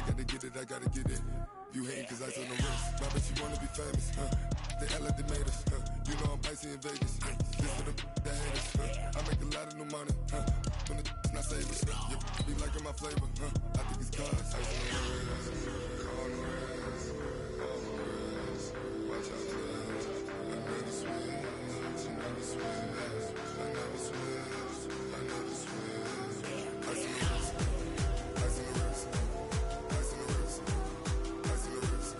gotta get it, I gotta get it. You hating cause ice on the wrist. I bet you wanna be famous, They act like they made us, You know I'm icy in Vegas, This for the that hate us, I make a lot of new money, When the not save us, be liking my flavor, I think it's cause ice on the wrist, on the wrist, on the wrist. Watch out for that. I never switch, I never switch, I never switch, I never switch. Ice on the wrist, ice on the wrist, ice on the wrist, ice on the wrist, ice on the wrist,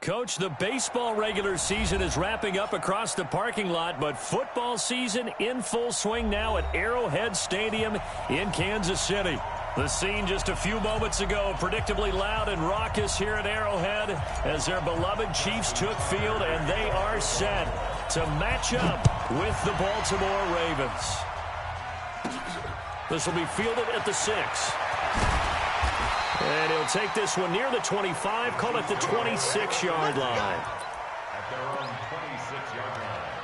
Coach, the baseball regular season is wrapping up across the parking lot, but football season in full swing now at Arrowhead Stadium in Kansas City. The scene just a few moments ago, predictably loud and raucous here at Arrowhead as their beloved Chiefs took field, and they are set to match up with the Baltimore Ravens. This will be fielded at the 6. And he'll take this one near the 25, call it the 26-yard line. At their own 26-yard line.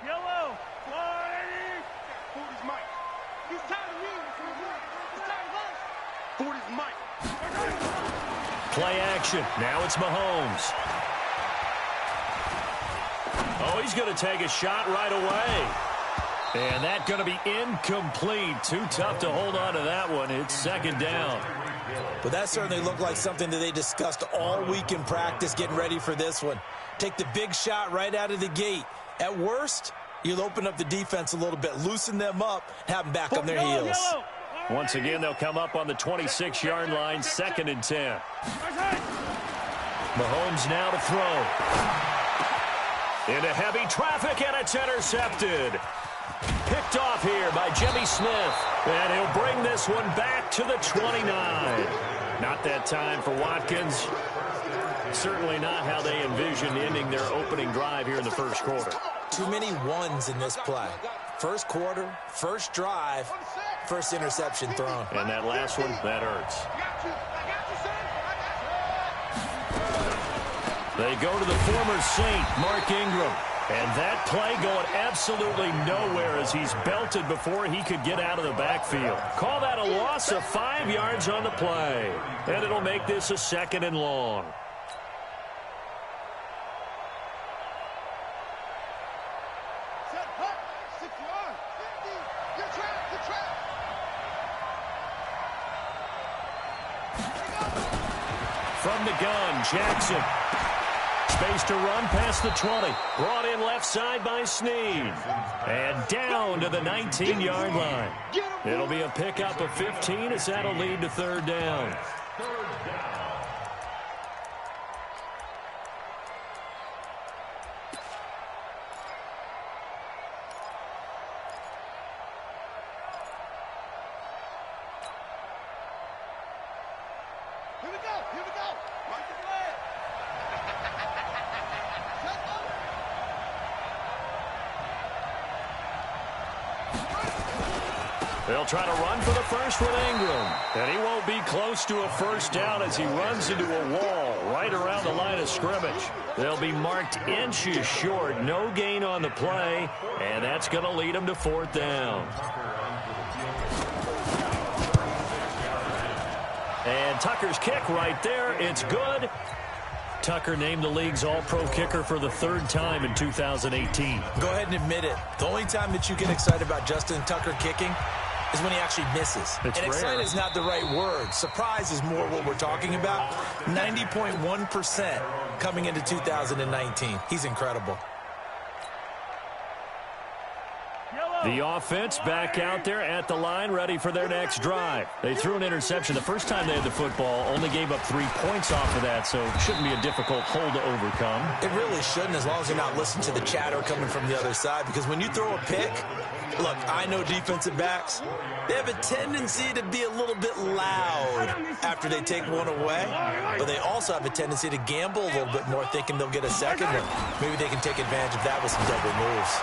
Yellow, 40. 40's Mike. He's tired of me. He's tired of us. 40's Mike. Play action. Now it's Mahomes. Oh, he's going to take a shot right away. And that's going to be incomplete. Too tough to hold on to that one. It's second down. But that certainly looked like something that they discussed all week in practice getting ready for this one. Take the big shot right out of the gate. At worst, you'll open up the defense a little bit, loosen them up, have them back on their heels. Once again, they'll come up on the 26-yard line, 2nd and 10. Mahomes now to throw. Into heavy traffic, and it's intercepted. Picked off here by Jimmy Smith. And he'll bring this one back to the 29. Not that time for Watkins. Certainly not how they envisioned ending their opening drive here in the first quarter. Too many ones in this play. First quarter, first drive, first interception thrown. And that last one, that hurts. They go to the former Saint, Mark Ingram. And that play going absolutely nowhere as he's belted before he could get out of the backfield. Call that a loss of 5 yards on the play. And it'll make this a 2nd and long. From the gun, Jackson. Space to run past the 20. Brought in left side by Snead. And down to the 19-yard line. It'll be a pickup of 15 as that'll lead to 3rd down. They'll try to run for the first with Ingram. And he won't be close to a first down as he runs into a wall right around the line of scrimmage. They'll be marked inches short. No gain on the play. And that's going to lead them to 4th down. And Tucker's kick right there. It's good. Tucker named the league's all-pro kicker for the 3rd time in 2018. Go ahead and admit it. The only time that you get excited about Justin Tucker kicking is when he actually misses. It's and rare. excited is not the right word. Surprise is more what we're talking about. 90.1% coming into 2019. He's incredible. Yellow. The offense back out there at the line, ready for their next drive. They threw an interception the first time they had the football, only gave up 3 points off of that, so it shouldn't be a difficult hole to overcome. It really shouldn't, as long as you're not listening to the chatter coming from the other side, because when you throw a pick, look, I know defensive backs, they have a tendency to be a little bit loud after they take one away, but they also have a tendency to gamble a little bit more, thinking they'll get a second one. Maybe they can take advantage of that with some double moves.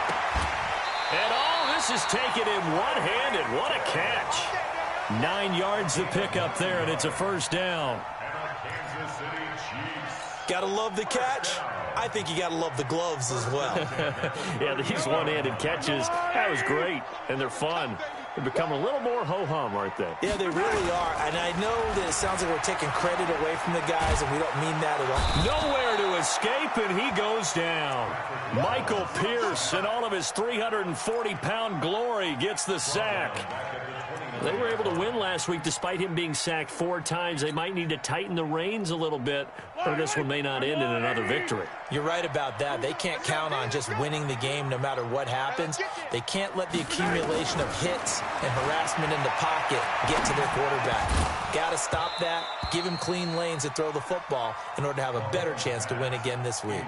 And all this is taken in one-handed. What a catch. 9 yards the pickup there, and it's a first down. Gotta love the catch. I think you gotta love the gloves as well. Yeah, these one-handed catches, that was great, and they're fun. They become a little more ho-hum, aren't they? Yeah, they really are. And I know that it sounds like we're taking credit away from the guys, and we don't mean that at all. Nowhere to escape, and he goes down. Michael Pierce, in all of his 340-pound glory, gets the sack. They were able to win last week despite him being sacked 4 times. They might need to tighten the reins a little bit, or this one may not end in another victory. You're right about that. They can't count on just winning the game no matter what happens. They can't let the accumulation of hits and harassment in the pocket get to their quarterback. Got to stop that, give him clean lanes to throw the football in order to have a better chance to win again this week.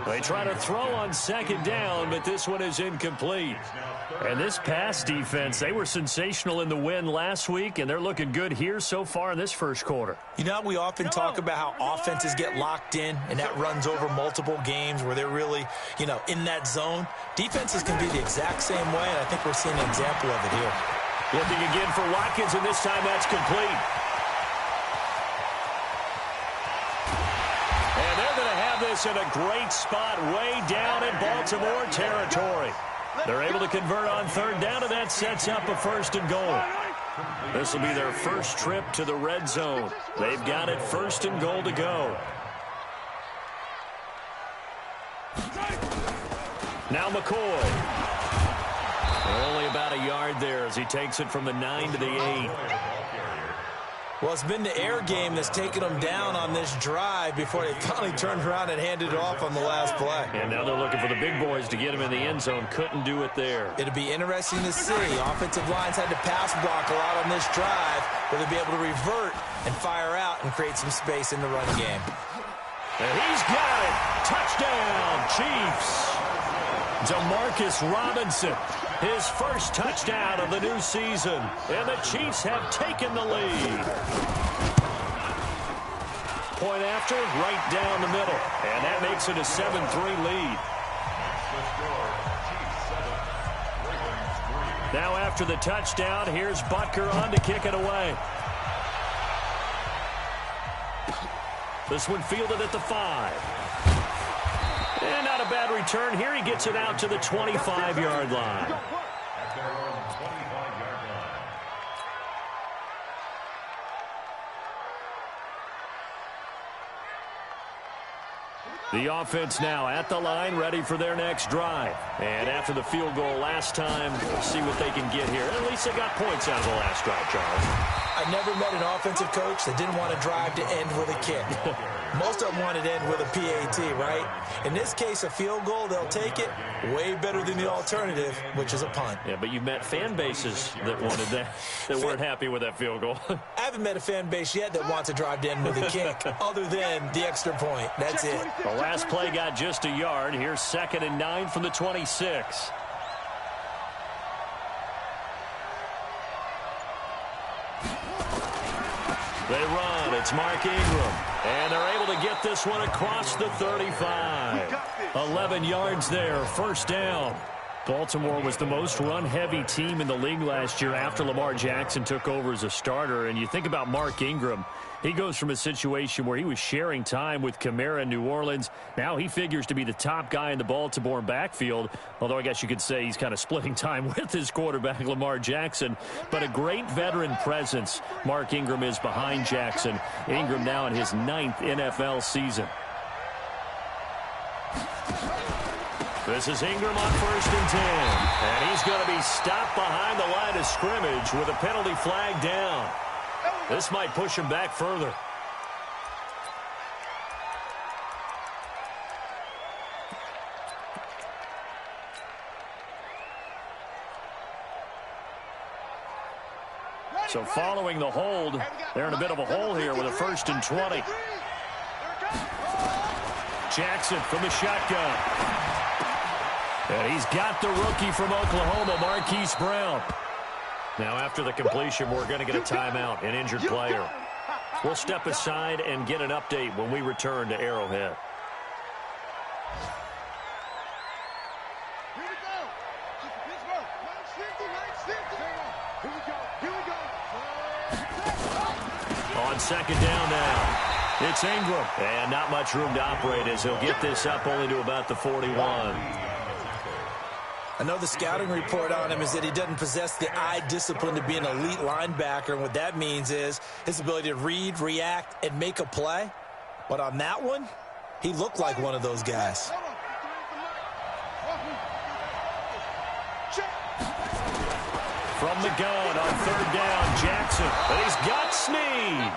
They try to throw on second down, but this one is incomplete. And this pass defense, they were sensational in the win last week, and they're looking good here so far in this first quarter. You know, we often talk about how offenses get locked in, and that runs over multiple games where they're really, in that zone. Defenses can be the exact same way, and I think we're seeing an example of it here. Looking again for Watkins, and this time that's complete. And they're going to have this in a great spot way down in Baltimore territory. They're able to convert on third down, and that sets up a 1st and goal. This will be their first trip to the red zone. They've got it 1st and goal to go. Now McCoy. Only about a yard there as he takes it from the 9 to the 8. Well, it's been the air game that's taken them down on this drive before they finally turned around and handed it off on the last play. And now they're looking for the big boys to get him in the end zone. Couldn't do it there. It'll be interesting to see. Offensive lines had to pass block a lot on this drive, where they'll be able to revert and fire out and create some space in the running game. And he's got it. Touchdown, Chiefs. Demarcus Robinson, his first touchdown of the new season. And the Chiefs have taken the lead. Point after, right down the middle. And that makes it a 7-3 lead. Now after the touchdown, here's Butker on to kick it away. This one fielded at the 5. And not a bad return here. He gets it out to the 25-yard line. The offense now at the line, ready for their next drive. And after the field goal last time, we'll see what they can get here. At least they got points out of the last drive, Charles. I never met an offensive coach that didn't want to drive to end with a kick. Most of them wanted to end with a PAT, right? In this case, a field goal, they'll take it. Way better than the alternative, which is a punt. Yeah, but you've met fan bases that wanted that, that weren't happy with that field goal. I haven't met a fan base yet that wants to drive to end with a kick, other than the extra point. That's it. The last play got just a yard. Here's 2nd and 9 from the 26. They run. It's Mark Ingram. And they're able to get this one across the 35. 11 yards there. 1st down. Baltimore was the most run-heavy team in the league last year after Lamar Jackson took over as a starter. And you think about Mark Ingram. He goes from a situation where he was sharing time with Kamara in New Orleans. Now he figures to be the top guy in the Baltimore backfield, although I guess you could say he's kind of splitting time with his quarterback, Lamar Jackson. But a great veteran presence. Mark Ingram is behind Jackson. Ingram now in his 9th NFL season. This is Ingram on 1st and 10. And he's going to be stopped behind the line of scrimmage with a penalty flag down. This might push him back further. So following the hold, they're in a bit of a hole here with a 1st and 20. Jackson from the shotgun. And he's got the rookie from Oklahoma, Marquise Brown. Now after the completion, we're going to get a timeout, an injured player. We'll step aside and get an update when we return to Arrowhead. Here we go. Pittsburgh. 950. Here we go. On 2nd down now. It's Ingram. And not much room to operate as he'll get this up only to about the 41. I know the scouting report on him is that he doesn't possess the eye discipline to be an elite linebacker. And what that means is his ability to read, react, and make a play. But on that one, he looked like one of those guys. From the gun on 3rd down, Jackson. But he's got Snead.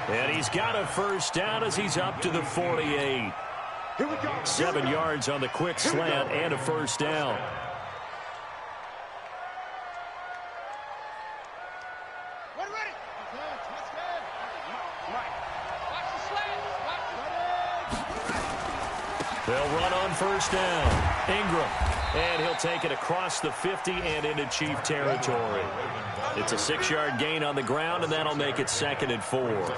And he's got a 1st down as he's up to the 48. 7 yards on the quick slant and a 1st down. They'll run on 1st down. Ingram. And he'll take it across the 50 and into Chief territory. It's a 6-yard gain on the ground, and that'll make it 2nd and 4.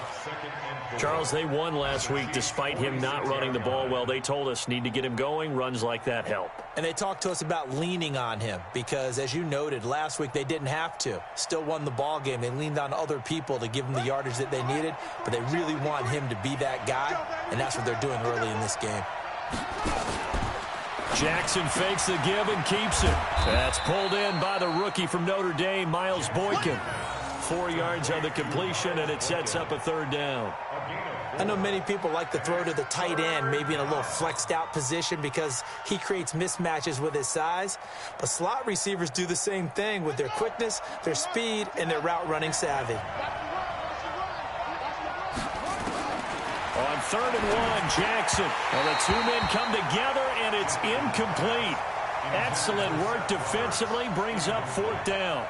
Charles, they won last week despite him not running the ball well. They told us need to get him going. Runs like that help. And they talked to us about leaning on him because, as you noted, last week they didn't have to. Still won the ball game. They leaned on other people to give them the yardage that they needed, but they really want him to be that guy, and that's what they're doing early in this game. Jackson fakes the give and keeps it. That's pulled in by the rookie from Notre Dame, Miles Boykin. 4 yards on the completion, and it sets up a 3rd down. I know many people like to throw to the tight end, maybe in a little flexed out position because he creates mismatches with his size. But slot receivers do the same thing with their quickness, their speed, and their route running savvy. On 3rd and 1, Jackson. Well, the 2 men come together, and it's incomplete. Excellent work defensively, brings up 4th down.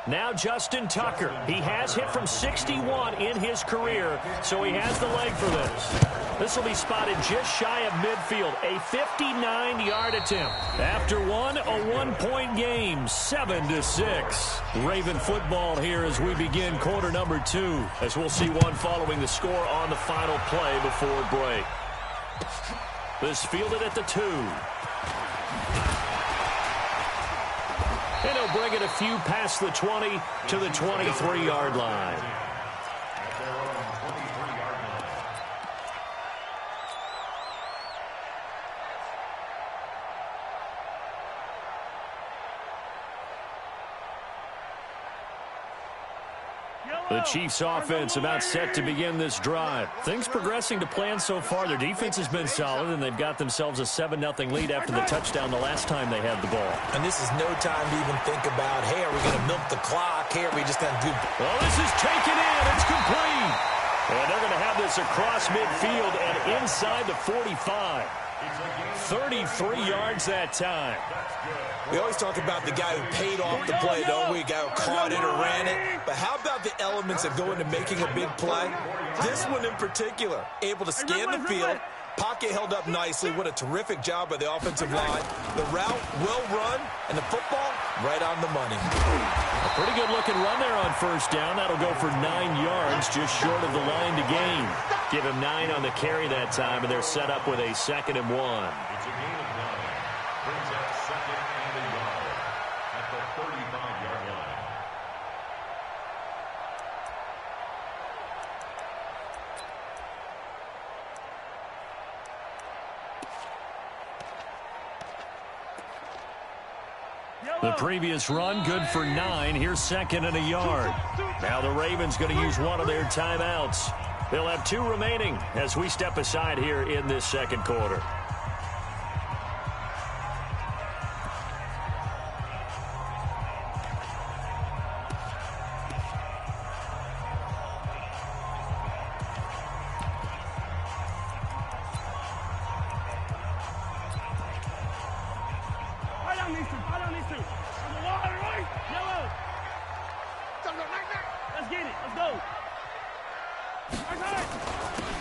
Now Justin Tucker. He has hit from 61 in his career, so he has the leg for this. This will be spotted just shy of midfield, a 59-yard attempt. After one, a 1-point game, 7-6. Raven football here as we begin quarter number 2, as we'll see one following the score on the final play before break. This fielded at the 2. And he'll bring it a few past the 20 to the 23-yard line. The Chiefs offense about set to begin this drive. Things progressing to plan so far. Their defense has been solid, and they've got themselves a 7-0 lead after the touchdown the last time they had the ball. And this is no time to even think about, hey, are we going to milk the clock? Hey, are we just going to do... Well, this is taken in. It's complete. And they're going to have this across midfield and inside the 45. 33 yards that time. We always talk about the guy who paid off the play, don't we? A guy who caught it or ran it. But how about the elements that go into making a big play? This one in particular, able to scan the field, pocket held up nicely. What a terrific job by the offensive line. The route well run, and the football right on the money. A pretty good looking run there on 1st down. That'll go for 9 yards, just short of the line to gain. Give him 9 on the carry that time, and they're set up with a 2nd and 1. It's a gain of 9. Brings up 2nd and a yard at the 35-yard line. The previous run, good for 9. Here's 2nd and a yard. Now the Ravens going to use one of their timeouts. They'll have 2 remaining as we step aside here in this 2nd quarter.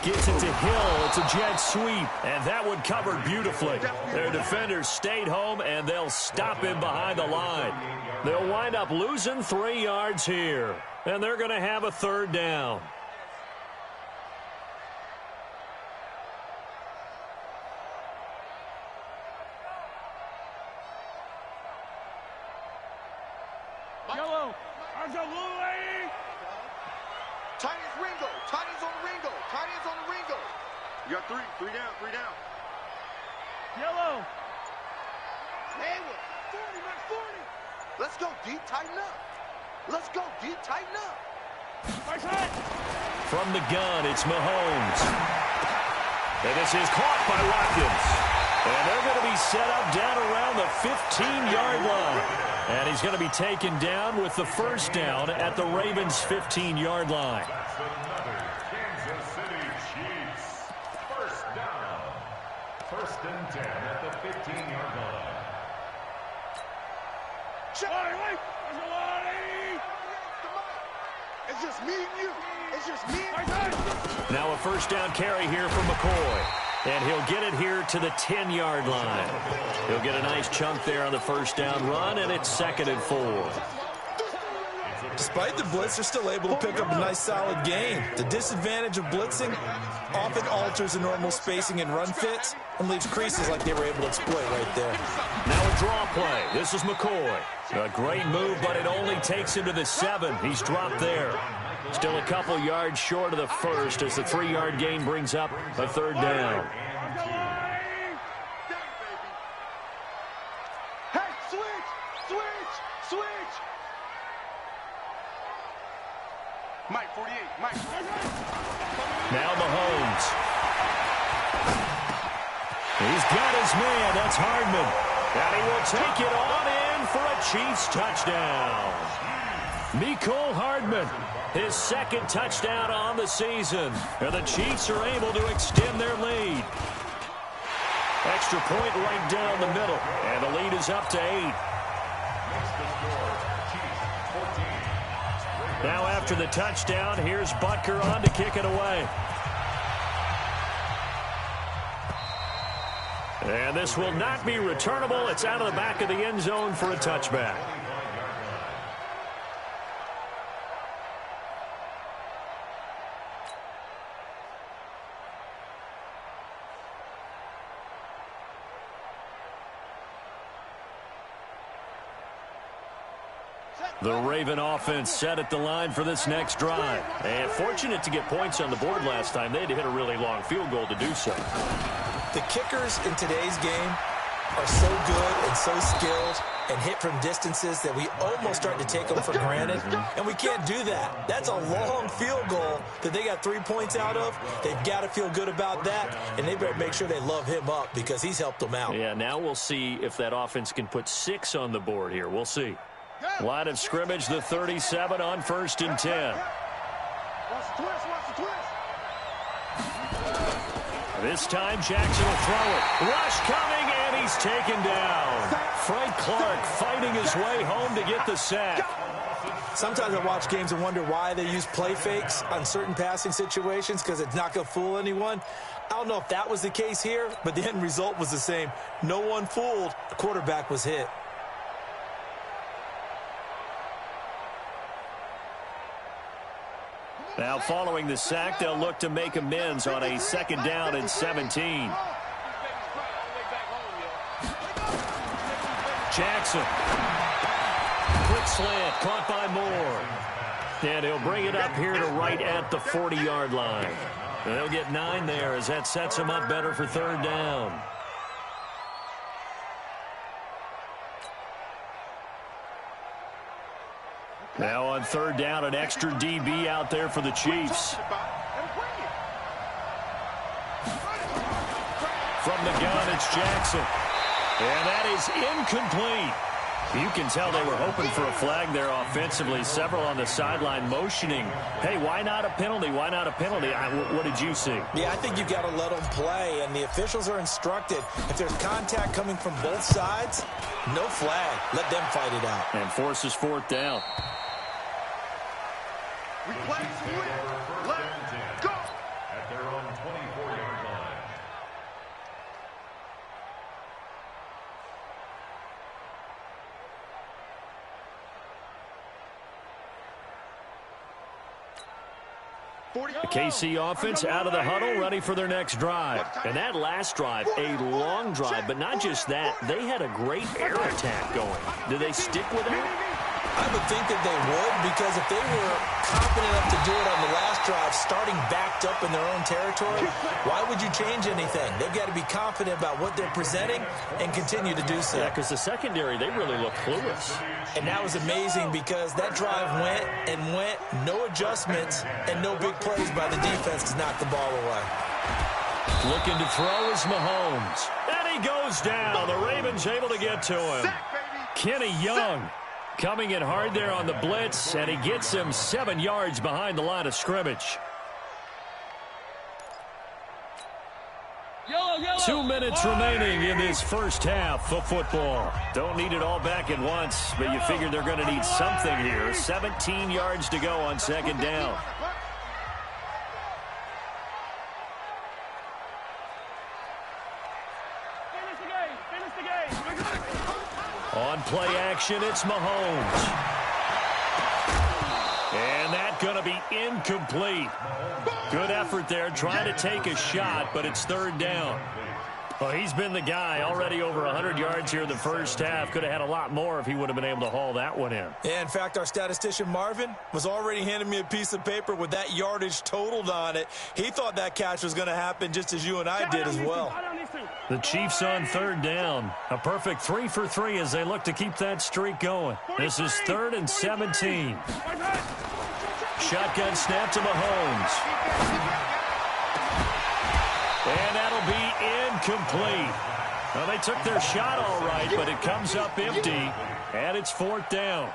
gets it to Hill. It's a jet sweep, and that one covered beautifully. Their defenders stayed home, and they'll stop him behind the line. They'll wind up losing 3 yards here, and they're going to have a third down. Yellow. Arms up, little lady. Tight ends Ringo. Tight ends on the Ringo. Tight ends on the Ringo. You got 3. 3 down. 3 down. Yellow. Hayward. 40, man, 40. Let's go deep, tighten up. Let's go deep, tighten up. Right side. From the gun, it's Mahomes. And this is caught by Watkins. And they're going to be set up down around the 15-yard line. And he's going to be taken down with the first down at the Ravens' 15-yard line. That's another Kansas City Chiefs first down. 1st and 10 at the 15-yard line. Wait. It's just me and you. It's just me and you. Now a first down carry here for McCoy. And he'll get it here to the 10-yard line. He'll get a nice chunk there on the first down run, and it's 2nd and 4. Despite the blitz, they're still able to pick up a nice, solid gain. The disadvantage of blitzing often alters the normal spacing and run fits and leaves creases like they were able to exploit right there. Now a draw play. This is McCoy. A great move, but it only takes him to the 7. He's dropped there. Still a couple yards short of the first as the 3-yard gain brings up a third down. Hey, switch. Mike, 48. Mike. Now Mahomes. He's got his man. That's Hardman. And he will take it on in for a Chiefs touchdown. Mecole Hardman, his 2nd touchdown on the season. And the Chiefs are able to extend their lead. Extra point right down the middle. And the lead is up to 8. Now after the touchdown, here's Butker on to kick it away. And this will not be returnable. It's out of the back of the end zone for a touchback. The Raven offense set at the line for this next drive. And fortunate to get points on the board last time. They had to hit a really long field goal to do so. The kickers in today's game are so good and so skilled and hit from distances that we almost start to take them for granted. And we can't do that. That's a long field goal that they got 3 points out of. They've got to feel good about that, and they better make sure they love him up because he's helped them out. Yeah, now we'll see if that offense can put 6 on the board here. We'll see. Line of scrimmage, the 37 on 1st and 10. Watch the twist. This time Jackson will throw it. Rush coming, and he's taken down. Frank Clark fighting his way home to get the sack. Sometimes I watch games and wonder why they use play fakes on certain passing situations because it's not going to fool anyone. I don't know if that was the case here, but the end result was the same. No one fooled. The quarterback was hit. Now following the sack, they'll look to make amends on a 2nd down and 17. Jackson. Quick slant, caught by Moore. And he'll bring it up here to right at the 40-yard line. And they'll get 9 there as that sets him up better for 3rd down. Now on 3rd down, an extra DB out there for the Chiefs. From the gun, it's Jackson. And that is incomplete. You can tell they were hoping for a flag there offensively. Several on the sideline motioning. Hey, why not a penalty? Why not a penalty? What did you see? Yeah, I think you've got to let them play, and the officials are instructed. If there's contact coming from both sides, no flag. Let them fight it out. And forces 4th down. We play to win. Let's go. At their own The KC offense out of the huddle, ready for their next drive. And that last drive, a long drive, but not just that. They had a great air attack going. Do they stick with that? I would think that they would, because if they were confident enough to do it on the last drive, starting backed up in their own territory, why would you change anything? They've got to be confident about what they're presenting and continue to do so. Yeah, because the secondary, they really look clueless. And that was amazing because that drive went and went, no adjustments, and no big plays by the defense to knock the ball away. Looking to throw is Mahomes. And he goes down. The Ravens able to get to him. Kenny Young coming in hard there on the blitz, and he gets him 7 yards behind the line of scrimmage. 2 minutes remaining in this first half of football. Don't need it all back at once, but you figure they're going to need something here. 17 yards to go on second down. On play action, it's Mahomes. And that's going to be incomplete. Good effort there, trying to take a shot, but it's third down. Well, he's been the guy, already over 100 yards here in the first half. Could have had a lot more if he would have been able to haul that one in. Yeah, in fact, our statistician Marvin was already handing me a piece of paper with that yardage totaled on it. He thought that catch was going to happen just as you and I did as well. The Chiefs on third down. A perfect 3 for 3 as they look to keep that streak going. This is 3rd and 17. Shotgun snap to Mahomes. And that'll be incomplete. Well, they took their shot all right, but it comes up empty, and it's 4th down.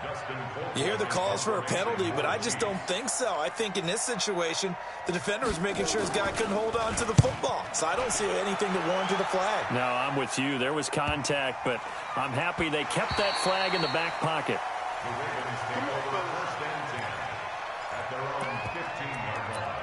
You hear the calls for a penalty, but I just don't think so. I think in this situation, the defender was making sure his guy couldn't hold on to the football. So I don't see anything that warranted a flag. No, I'm with you. There was contact, but I'm happy they kept that flag in the back pocket. The Ravens take over 1st and 10 at their own 15-yard line.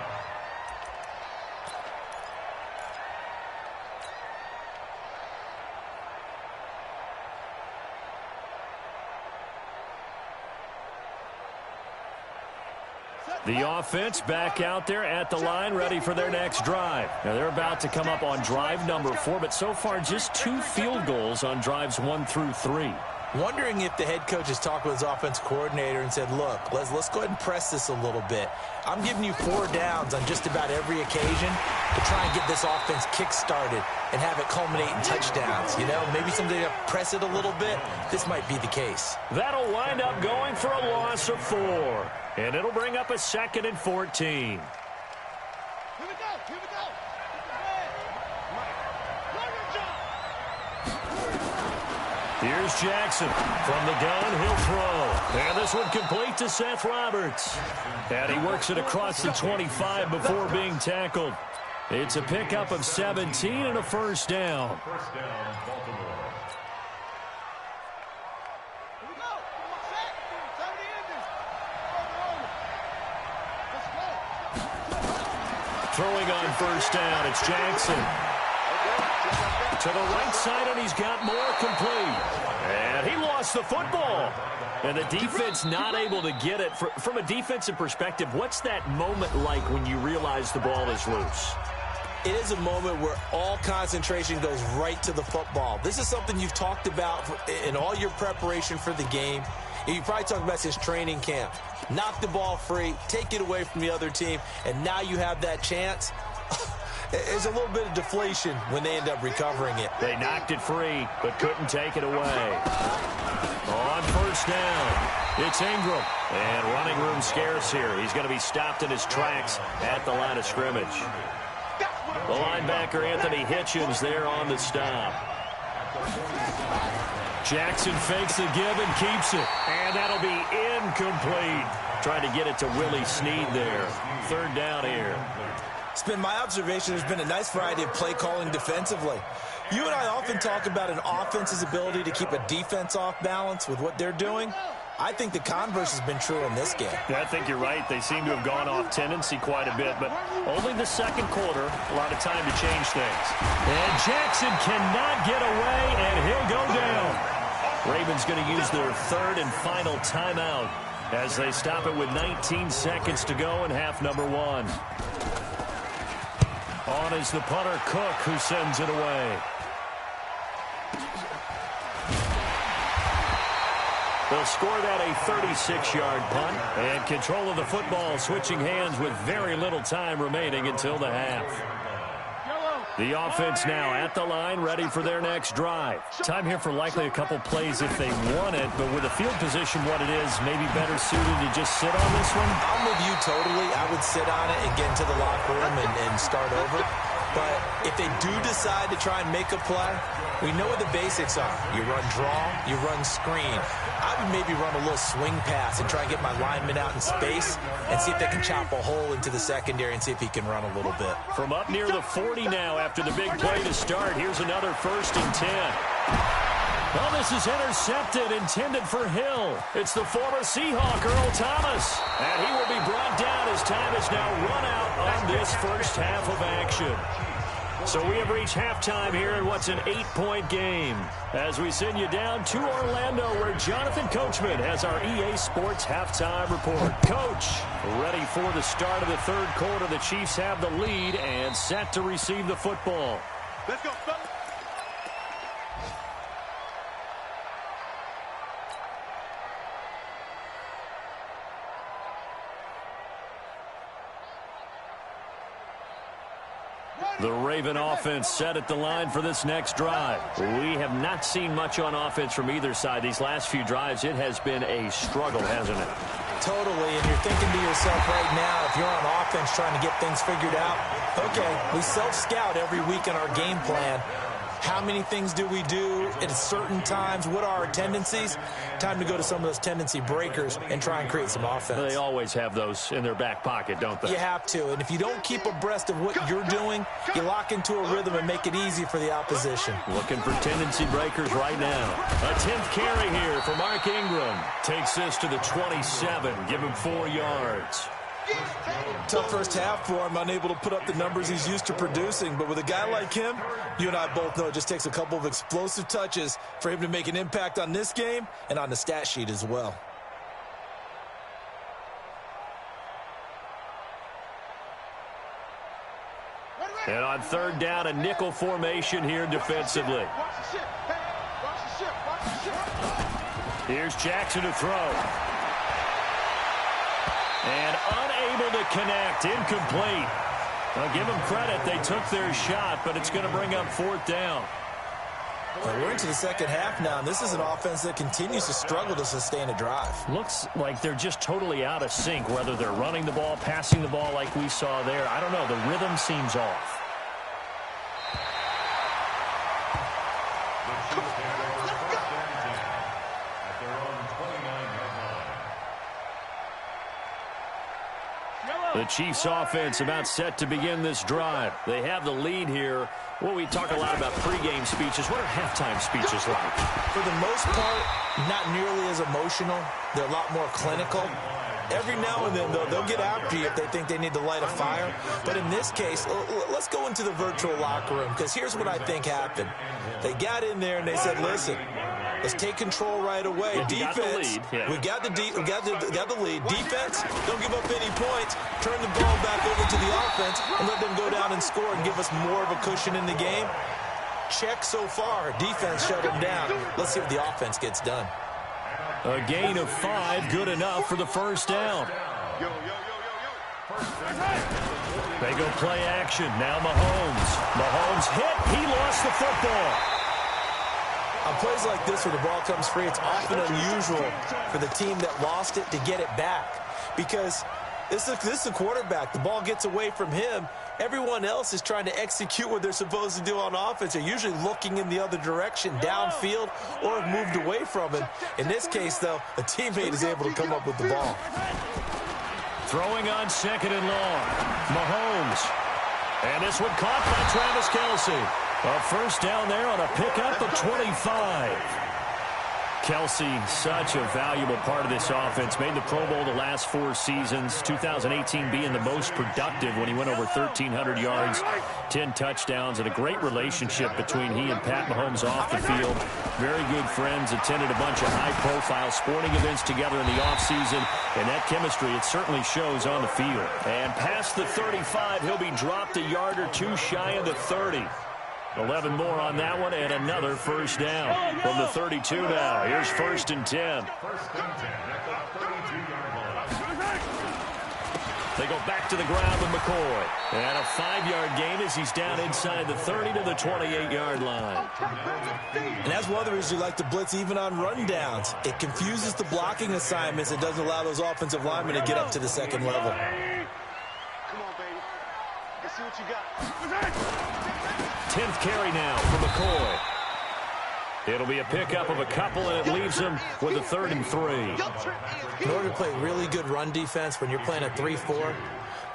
The offense back out there at the line, ready for their next drive. Now, they're about to come up on drive number 4, but so far just 2 field goals on drives 1 through 3. Wondering if the head coach has talked with his offense coordinator and said, look, let's go ahead and press this a little bit. I'm giving you 4 downs on just about every occasion to try and get this offense kick-started and have it culminate in touchdowns. You know, maybe somebody to press it a little bit. This might be the case. That'll wind up going for a loss of 4. And it'll bring up a 2nd and 14. Here we go. Here we go. Here's Jackson. From the gun, he'll throw. And this one complete to Seth Roberts. And he works it across the 25 before being tackled. It's a pickup of 17 and a 1st down. 1st down, Baltimore. Here we go. Set. 70 inches. Let's go. Throwing on 1st down, it's Jackson. To the right side, and he's got more complete. And he lost the football. And the defense not able to get it. From a defensive perspective, what's that moment like when you realize the ball is loose? It is a moment where all concentration goes right to the football. This is something you've talked about in all your preparation for the game. You probably talked about since training camp. Knock the ball free, take it away from the other team, and now you have that chance. There's a little bit of deflation when they end up recovering it. They knocked it free, but couldn't take it away. On 1st down, it's Ingram. And running room scarce here. He's going to be stopped in his tracks at the line of scrimmage. The linebacker, Anthony Hitchens, there on the stop. Jackson fakes the give and keeps it. And that'll be incomplete. Trying to get it to Willie Snead there. 3rd down here. It's been my observation there's been a nice variety of play calling defensively. You and I often talk about an offense's ability to keep a defense off balance with what they're doing. I think the converse has been true in this game. Yeah, I think you're right. They seem to have gone off tendency quite a bit, but only the 2nd quarter, a lot of time to change things. And Jackson cannot get away, and he'll go down. Ravens going to use their 3rd and final timeout as they stop it with 19 seconds to go in half number one. On is the punter, Cook, who sends it away. They'll score that a 36-yard punt, and control of the football switching hands with very little time remaining until the half. The offense now at the line, ready for their next drive. Time here for likely a couple plays if they want it, but with the field position what it is, maybe better suited to just sit on this one? I'm with you totally. I would sit on it and get into the locker room and start over. But if they do decide to try and make a play, we know what the basics are. You run draw, you run screen. I would maybe run a little swing pass and try and get my lineman out in space and see if they can chop a hole into the secondary and see if he can run a little bit. From up near the 40 now after the big play to start, here's another 1st and 10. Well, this is intercepted, intended for Hill. It's the former Seahawk, Earl Thomas. And he will be brought down as time is now run out on this first half of action. So we have reached halftime here in what's an 8-point game. As we send you down to Orlando, where Jonathan Coachman has our EA Sports halftime report. Coach, ready for the start of the third quarter. The Chiefs have the lead and set to receive the football. Let's go, fellas. The Raven offense set at the line for this next drive. We have not seen much on offense from either side. These last few drives, it has been a struggle, hasn't it? Totally, and you're thinking to yourself right now, if you're on offense trying to get things figured out, okay, we self-scout every week in our game plan. How many things do we do at certain times? What are our tendencies? Time to go to some of those tendency breakers and try and create some offense. They always have those in their back pocket, don't they? You have to, and if you don't keep abreast of what you're doing, you lock into a rhythm and make it easy for the opposition. Looking for tendency breakers right now. A 10th carry here for Mark Ingram. Takes this to the 27. Give him 4 yards. Tough first half for him, unable to put up the numbers he's used to producing. But with a guy like him, you and I both know it just takes a couple of explosive touches for him to make an impact on this game and on the stat sheet as well. And on third down, a nickel formation here defensively. Here's Jackson to throw. And unable to connect, incomplete. I'll give them credit, they took their shot, but it's going to bring up 4th down. Well, we're into the second half now, and this is an offense that continues to struggle to sustain a drive. Looks like they're just totally out of sync, whether they're running the ball, passing the ball like we saw there. I don't know, the rhythm seems off. The Chiefs offense about set to begin this drive. They have the lead here. Well, we talk a lot about pregame speeches. What are halftime speeches like? For the most part, not nearly as emotional. They're a lot more clinical. Every now and then, though, they'll get after you if they think they need to light a fire. But in this case, let's go into the virtual locker room, because here's what I think happened. They got in there and they said, listen, let's take control right away. Yeah, defense, we got the lead. Defense, don't give up any points. Turn the ball back over to the offense and let them go down and score and give us more of a cushion in the game. Check so far. Defense shut them down. Let's see what the offense gets done. A gain of 5, good enough for the first down. They go play action. Now Mahomes. Mahomes hit. He lost the football. On plays like this where the ball comes free, it's often unusual for the team that lost it to get it back. Because this is a quarterback. The ball gets away from him. Everyone else is trying to execute what they're supposed to do on offense. They're usually looking in the other direction, downfield, or have moved away from him. In this case, though, a teammate is able to come up with the ball. Throwing on 2nd and long. Mahomes. And this one caught by Travis Kelce. A first down there on a pickup of 25. Kelce, such a valuable part of this offense. Made the Pro Bowl the last 4 seasons. 2018 being the most productive when he went over 1,300 yards, 10 touchdowns, and a great relationship between he and Pat Mahomes off the field. Very good friends, attended a bunch of high-profile sporting events together in the offseason, and that chemistry, it certainly shows on the field. And past the 35, he'll be dropped a yard or 2 shy of the 30. 11 more on that one, and another first down from the 32 now. Here's 1st and 10. They go back to the ground with McCoy. And a 5-yard gain as he's down inside the 30 to the 28-yard line. And that's one of the reasons you like to blitz even on rundowns. It confuses the blocking assignments. It doesn't allow those offensive linemen to get up to the second level. Come on, baby. Let's see what you got. 10th carry now for McCoy. It'll be a pickup of a couple, and it leaves him with a 3rd and 3. In order to play really good run defense when you're playing a 3-4,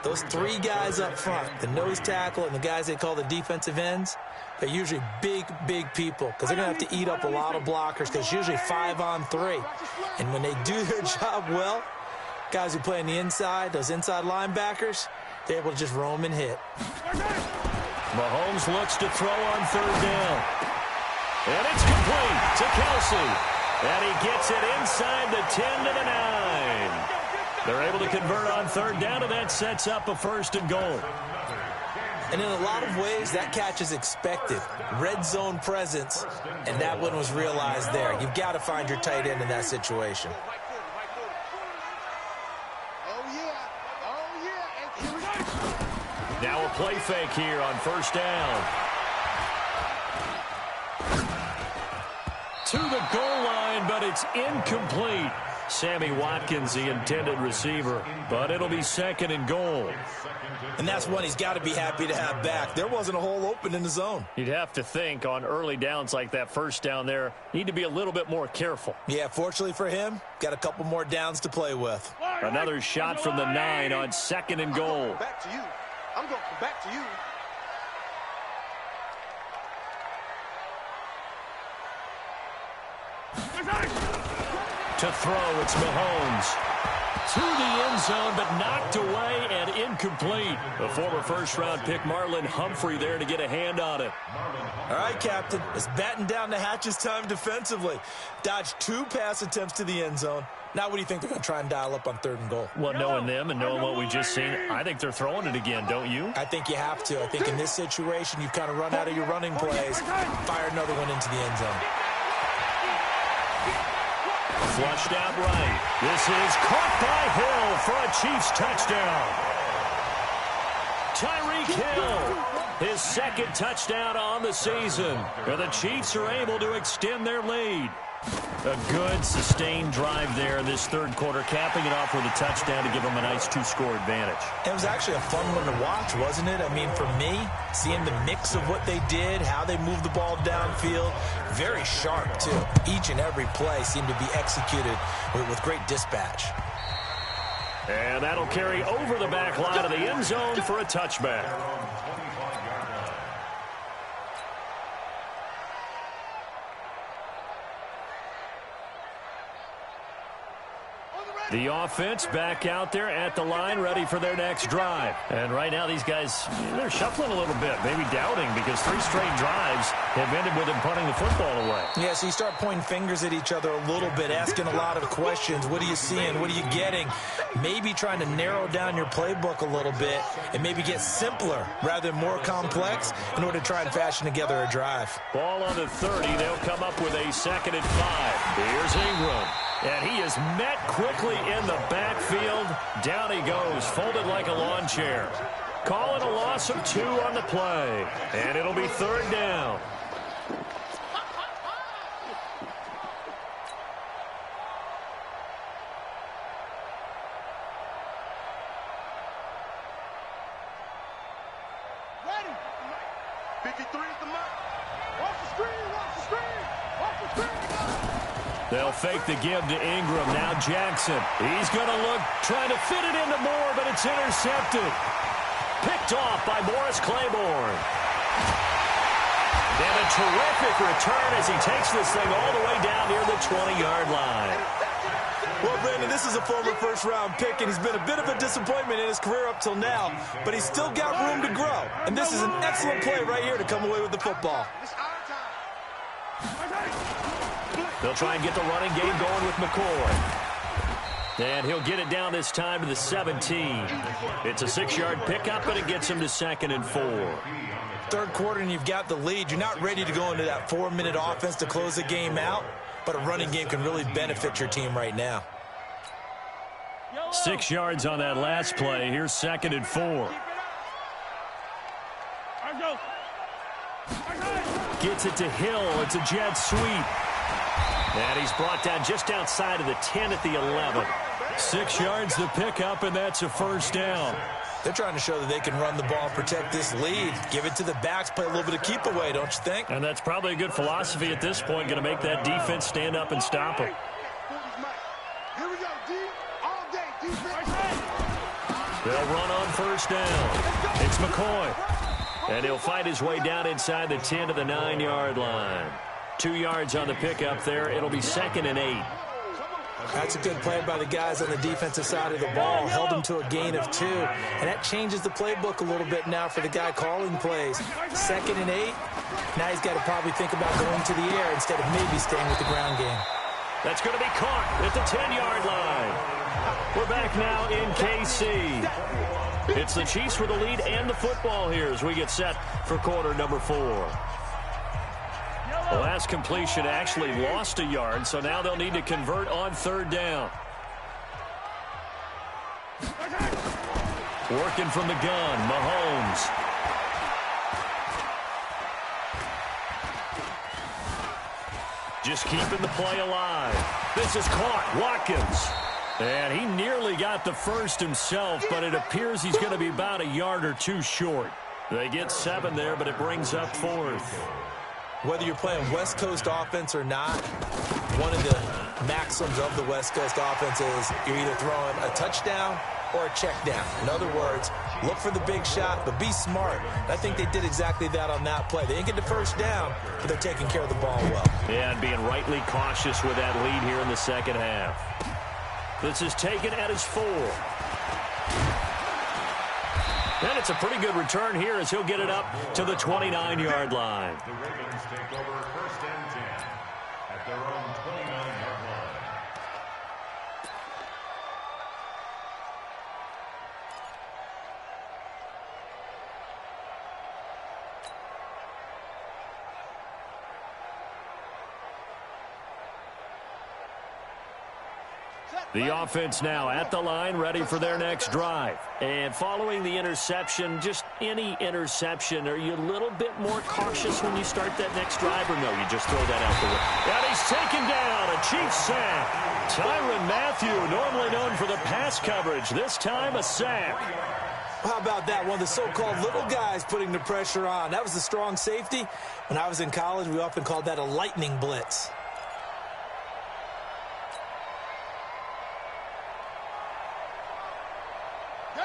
those 3 guys up front, the nose tackle and the guys they call the defensive ends, they're usually big, big people because they're going to have to eat up a lot of blockers because it's usually 5 on 3. And when they do their job well, guys who play on the inside, those inside linebackers, they're able to just roam and hit. Mahomes looks to throw on 3rd down. And it's complete to Kelce. And he gets it inside the 10 to the 9. They're able to convert on 3rd down, and that sets up a 1st and goal. And in a lot of ways, that catch is expected. Red zone presence, and that one was realized there. You've got to find your tight end in that situation. Now a play fake here on 1st down. To the goal line, but it's incomplete. Sammy Watkins, the intended receiver, but it'll be 2nd and goal. And that's one he's got to be happy to have back. There wasn't a hole open in the zone. You'd have to think on early downs like that 1st down there, need to be a little bit more careful. Yeah, fortunately for him, got a couple more downs to play with. Another shot from the 9 on 2nd and goal. Back to you. I'm going to come back to you. To throw, it's Mahomes. To the end zone, but knocked away and incomplete. The former 1st-round pick, Marlon Humphrey, there to get a hand on it. All right, Captain. It's batten down the hatches time defensively. Dodged 2 pass attempts to the end zone. Now what do you think they're going to try and dial up on 3rd and goal? Well, knowing them and knowing what we just seen, I think they're throwing it again, don't you? I think you have to. I think in this situation, you've kind of run out of your running plays. Fire another one into the end zone. Flushed out right. This is caught by Hill for a Chiefs touchdown. Tyreek Hill, his 2nd touchdown on the season. And the Chiefs are able to extend their lead. A good, sustained drive there in this 3rd quarter, capping it off with a touchdown to give them a nice 2-score advantage. It was actually a fun one to watch, wasn't it? I mean, for me, seeing the mix of what they did, how they moved the ball downfield, very sharp, too. Each and every play seemed to be executed with great dispatch. And that'll carry over the back line of the end zone for a touchback. The offense back out there at the line, ready for their next drive. And right now, these guys, they're shuffling a little bit, maybe doubting, because 3 straight drives have ended with them punting the football away. Yeah, so you start pointing fingers at each other a little bit, asking a lot of questions. What are you seeing? What are you getting? Maybe trying to narrow down your playbook a little bit and maybe get simpler rather than more complex in order to try and fashion together a drive. Ball on the 30. They'll come up with a 2nd and 5. Here's Ingram. And he is met quickly in the backfield. Down he goes, folded like a lawn chair. Calling a loss of 2 on the play. And it'll be 3rd down. Ready. 53 is the mark. Watch the screen, watch the screen, watch the screen. They'll fake the give to Ingram. Now Jackson. He's going to look, trying to fit it into Moore, but it's intercepted. Picked off by Morris Claiborne. And a a terrific return as he takes this thing all the way down near the 20-yard line. Well, Brandon, this is a former first-round pick, and he's been a bit of a disappointment in his career up till now, but he's still got room to grow. And this is an excellent play right here to come away with the football. They'll try and get the running game going with McCoy. And he'll get it down this time to the 17. It's a 6-yard pickup, and it gets him to 2nd and 4. Third quarter, and you've got the lead. You're not ready to go into that 4-minute offense to close the game out, but a running game can really benefit your team right now. 6 yards on that last play. Here's 2nd and 4. Gets it to Hill. It's a jet sweep. And he's brought down just outside of the 10 at the 11. 6 yards to pick up, and that's a first down. They're trying to show that they can run the ball, protect this lead, give it to the backs, play a little bit of keep away, don't you think? And that's probably a good philosophy at this point, going to make that defense stand up and stop them. Here we go, D. All day, defense. They'll run on first down. It's McCoy. And he'll fight his way down inside the 10 to the 9-yard line. 2 yards on the pickup there. It'll be 2nd and 8. That's a good play by the guys on the defensive side of the ball. Held him to a gain of 2. And that changes the playbook a little bit now for the guy calling plays. 2nd and 8. Now he's got to probably think about going to the air instead of maybe staying with the ground game. That's going to be caught at the 10-yard line. We're back now in KC. It's the Chiefs with the lead and the football here as we get set for quarter number 4. The last completion actually lost a yard, so now they'll need to convert on 3rd down. Working from the gun, Mahomes. Just keeping the play alive. This is caught. Watkins. And he nearly got the first himself, but it appears he's going to be about a yard or 2 short. They get 7 there, but it brings up 4th. Whether you're playing West Coast offense or not, one of the maxims of the West Coast offense is you're either throwing a touchdown or a check down. In other words, look for the big shot, but be smart. I think they did exactly that on that play. They didn't get the first down, but they're taking care of the ball well. Yeah, and being rightly cautious with that lead here in the second half. This is taken at his 4. And it's a pretty good return here as he'll get it up to the 29-yard line. The Ravens take over 1st and 10 at their own 29-yard line. The offense now at the line, ready for their next drive. And following the interception, just any interception, are you a little bit more cautious when you start that next drive, or no, you just throw that out the way? And he's taken down, a Chiefs sack. Tyrann Mathieu, normally known for the pass coverage, this time a sack. How about that? One of the so-called little guys putting the pressure on. That was a strong safety. When I was in college, we often called that a lightning blitz.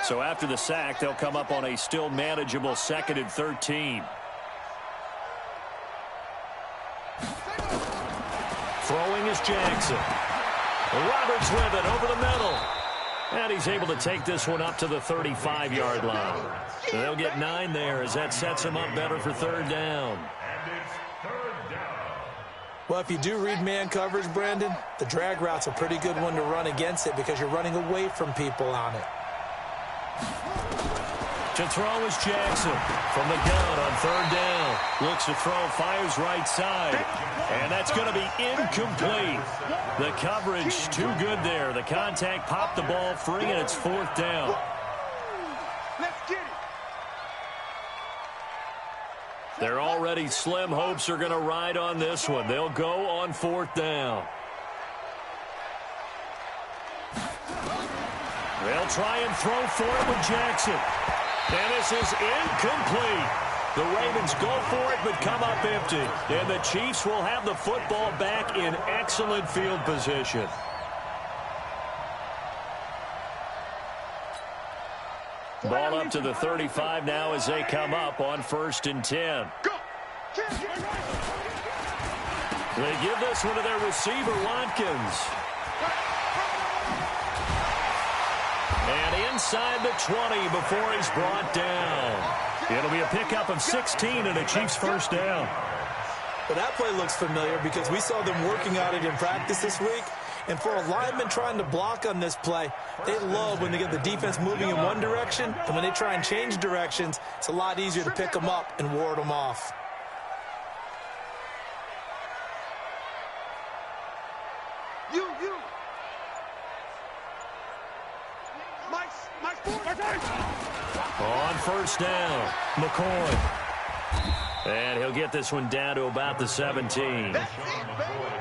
So after the sack, they'll come up on a still manageable 2nd and 13. Throwing is Jackson. Roberts with it over the middle. And he's able to take this one up to the 35-yard line. So they'll get 9 there as that sets them up better for 3rd down. And it's 3rd down. Well, if you do read man coverage, Brandon, the drag route's a pretty good one to run against it because you're running away from people on it. To throw is Jackson from the gun on 3rd down. Looks to throw, fires right side. And that's going to be incomplete. The coverage too good there. The contact popped the ball free, and it's 4th down. Let's get it. Their already slim hopes are going to ride on this one. They'll go on 4th down. They'll try and throw for it with Jackson. And this is incomplete. The Ravens go for it but come up empty. And the Chiefs will have the football back in excellent field position. Ball up to the 35 now as they come up on 1st and 10. They give this one to their receiver, Watkins. And inside the 20 before he's brought down. It'll be a pickup of 16 and a Chiefs first down. Well, that play looks familiar because we saw them working on it in practice this week. And for a lineman trying to block on this play, they love when they get the defense moving in one direction. And when they try and change directions, it's a lot easier to pick them up and ward them off. On first down, McCoy. And he'll get this one down to about the 17.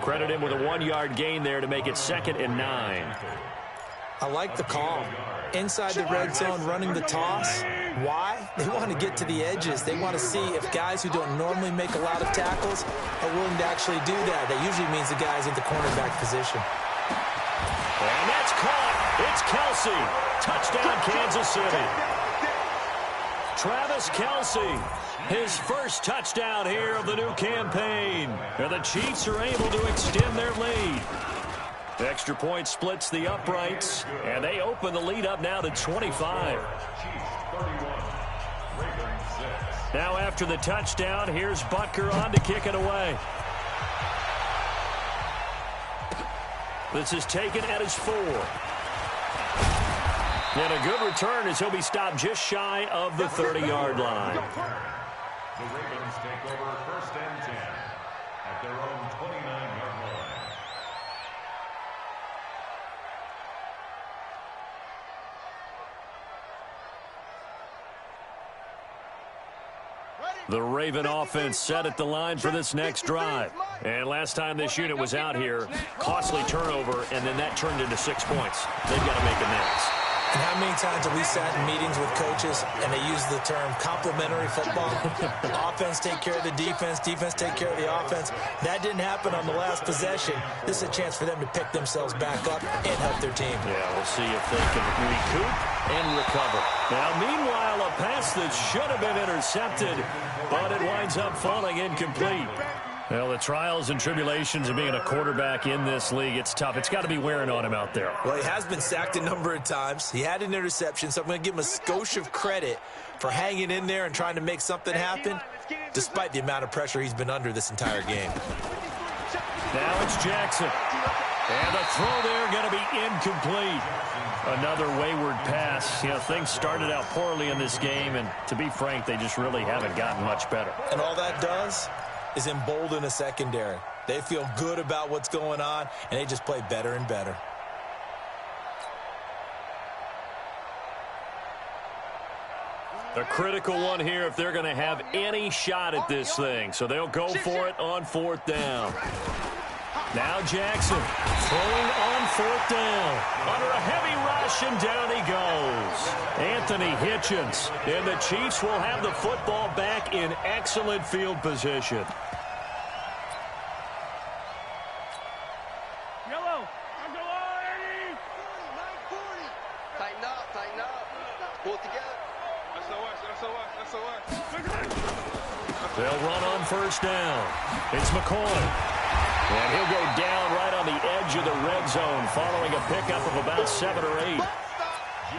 Credit him with a 1-yard gain there to make it 2nd and 9. I like the call. Inside the red zone, running the toss. Why? They want to get to the edges. They want to see if guys who don't normally make a lot of tackles are willing to actually do that. That usually means the guy's in the cornerback position. And that's caught. It's Kelsey. Touchdown, Kansas City. Travis Kelsey, his first touchdown here of the new campaign. And the Chiefs are able to extend their lead. The extra point splits the uprights, and they open the lead up now to 25. Now after the touchdown, here's Butker on to kick it away. This is taken at his 4. And a good return as he'll be stopped just shy of the 30-yard line. The Ravens take over 1st and 10 at their own 29-yard line. The Raven offense set at the line for this next drive. And last time this unit was out here, costly turnover, and then that turned into 6 points. They've got to make amends. And how many times have we sat in meetings with coaches and they use the term complementary football? Offense take care of the defense, defense take care of the offense. That didn't happen on the last possession. This is a chance for them to pick themselves back up and help their team. Yeah, we'll see if they can recoup and recover. Now, meanwhile, a pass that should have been intercepted, but it winds up falling incomplete. Well, the trials and tribulations of being a quarterback in this league, it's tough. It's got to be wearing on him out there. Well, he has been sacked a number of times. He had an interception, so I'm going to give him a skosh of credit for hanging in there and trying to make something happen, despite the amount of pressure he's been under this entire game. Now it's Jackson. And the throw there going to be incomplete. Another wayward pass. You know, things started out poorly in this game, and to be frank, they just really haven't gotten much better. And all that does is embolden a secondary. They feel good about what's going on, and they just play better and better. A critical one here if they're going to have any shot at this thing. So they'll go for it on 4th down. Now Jackson throwing on 4th down. Under a heavy rush, and down he goes. Anthony Hitchens. And the Chiefs will have the football back in excellent field position. Yellow. Under line. Tighten up, tighten up. Pull it together. They'll run on 1st down. It's McCoy. And he'll go down right on the edge of the red zone following a pickup of about 7 or 8.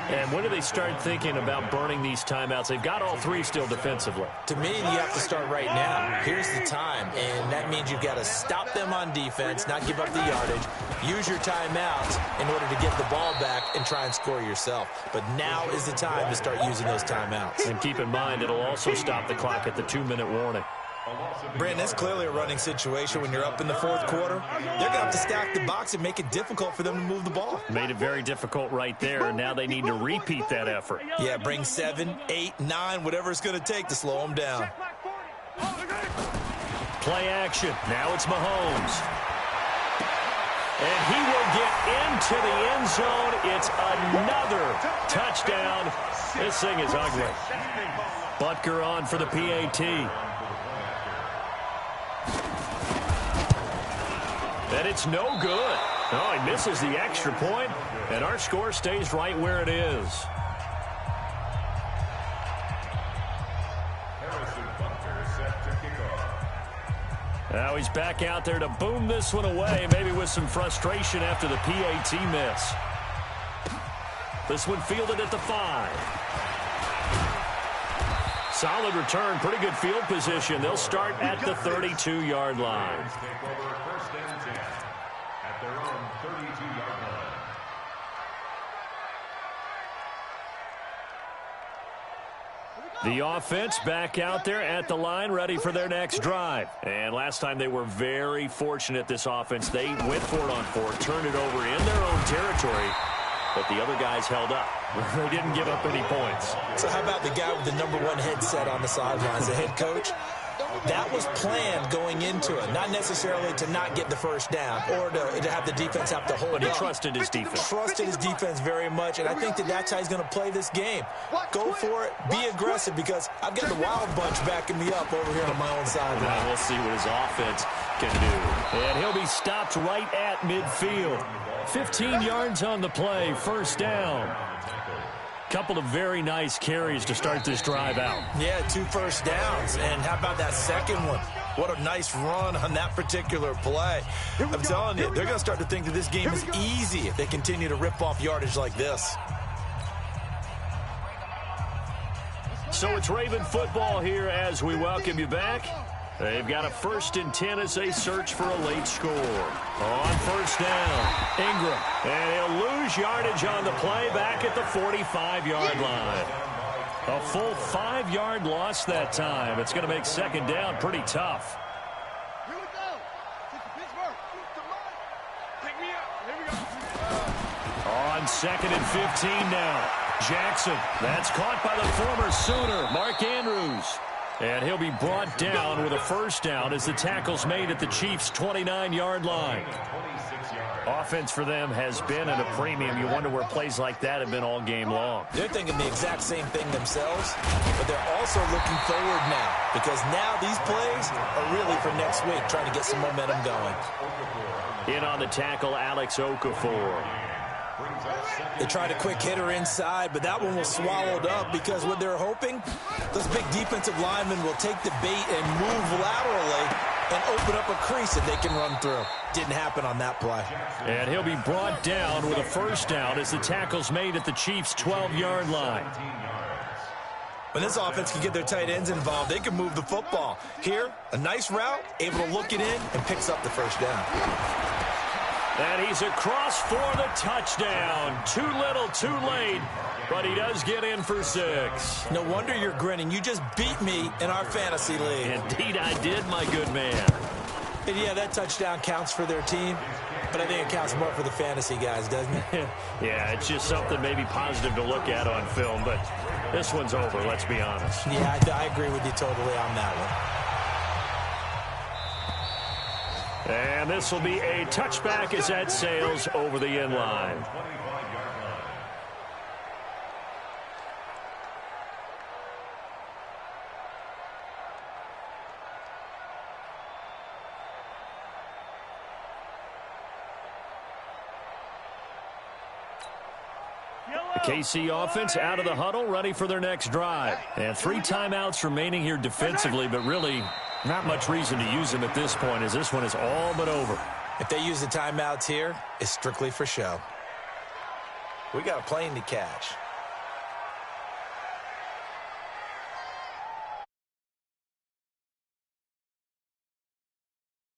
And when do they start thinking about burning these timeouts? They've got all 3 still defensively. To me, you have to start right now. Here's the time, and that means you've got to stop them on defense, not give up the yardage, use your timeouts in order to get the ball back and try and score yourself. But now is the time to start using those timeouts. And keep in mind, it'll also stop the clock at the 2-minute warning. Brandon, that's clearly a running situation when you're up in the 4th quarter. They're going to have to stack the box and make it difficult for them to move the ball. Made it very difficult right there, and now they need to repeat that effort. Yeah, bring 7, 8, 9, whatever it's going to take to slow them down. Play action. Now it's Mahomes. And he will get into the end zone. It's another touchdown. This thing is ugly. Butker on for the PAT. And it's no good. Oh, he misses the extra point, and our score stays right where it is. Harrison Butker set to kick off. Now he's back out there to boom this one away, maybe with some frustration after the PAT miss. This one fielded at the 5. Solid return, pretty good field position. They'll start at the 32-yard line. Take over first and 10 at their own 32-yard line. The offense back out there at the line, ready for their next drive. And last time they were very fortunate, this offense. They went for it on 4, turned it over in their own territory, but the other guys held up. They didn't give up any points. So how about the guy with the #1 headset on the sidelines, the head coach? That was planned going into it, not necessarily to not get the first down or to have the defense have to hold up. But he trusted his defense. Trusted his defense very much, and I think that's how he's going to play this game. Go for it, be aggressive, because I've got the wild bunch backing me up over here on my own sideline. Now we'll see what his offense can do. And he'll be stopped right at midfield. 15 yards on the play, first down. Couple of very nice carries to start this drive out. Yeah, 2 first downs. And how about that second one? What a nice run on that particular play. I'm telling you, they're going to start to think that this game is easy if they continue to rip off yardage like this. So it's Raven football here as we welcome you back. They've got a 1st and 10 as they search for a late score. On first down, Ingram. And he'll lose yardage on the play back at the 45-yard line. A full 5-yard loss that time. It's going to make second down pretty tough. Here we go. Take the Pittsburgh. Take me out. Here we go. On 2nd and 15 now. Jackson. That's caught by the former Sooner, Mark Andrews. And he'll be brought down with a first down as the tackle's made at the Chiefs' 29-yard line. Offense for them has been at a premium. You wonder where plays like that have been all game long. They're thinking the exact same thing themselves, but they're also looking forward now, because now these plays are really for next week, trying to get some momentum going. In on the tackle, Alex Okafor. They tried a quick hitter inside, but that one was swallowed up because what they're hoping, those big defensive linemen will take the bait and move laterally and open up a crease that they can run through. Didn't happen on that play. And he'll be brought down with a first down as the tackle's made at the Chiefs' 12-yard line. When this offense can get their tight ends involved, they can move the football. Here, a nice route, able to look it in, and picks up the first down. And he's across for the touchdown. Too little, too late, but he does get in for 6. No wonder you're grinning. You just beat me in our fantasy league. Indeed I did, my good man. And yeah, that touchdown counts for their team, but I think it counts more for the fantasy guys, doesn't it? Yeah, it's just something maybe positive to look at on film, but this one's over, let's be honest. Yeah, I agree with you totally on that one. And this will be a touchback as that sails over the end line. The KC offense out of the huddle, ready for their next drive. And 3 timeouts remaining here defensively, but really not much reason to use them at this point, as this one is all but over. If they use the timeouts here, it's strictly for show. We got a plane to catch.